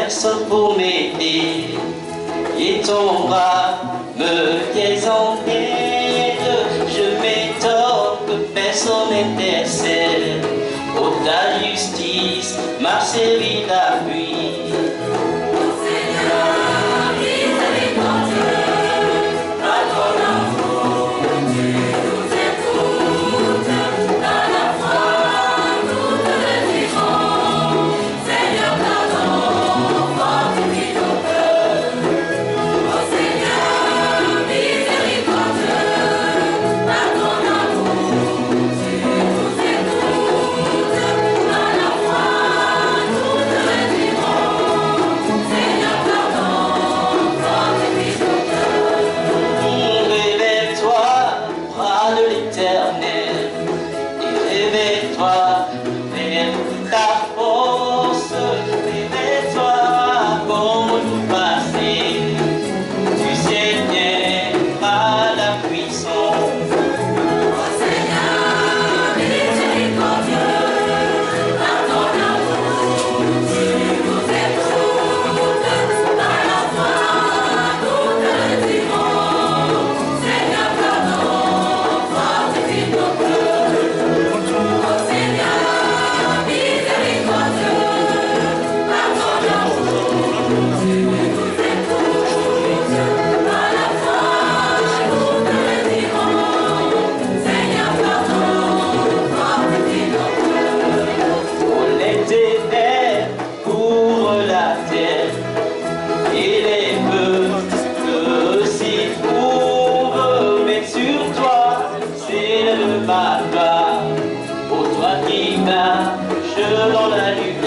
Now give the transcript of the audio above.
personne pour m'aider. Et ton bras me guette en aide. Je m'étonne que personne n'intercède. Oh, ta justice m'a servi d'appui. Réveille-toi, vers ta force, réveille-toi comme tout passé. Tu sais bien à la puissance. Oh Seigneur, miséricordieux, par ton amour, tu nous écoutes, par la foi, nous te dirons. Seigneur, pardon, fortifie nos cœurs. Oh Seigneur, miséricordieux, par ton amour, tu nous écoutes, par la foi, nous te dirons. Seigneur, pardon, fortifie nos cœurs. Oh, l'Éternel couvre la terre et les peuples s'y trouvent, mais sur toi c'est le barbare. Pour toi qui marches dans la lumière.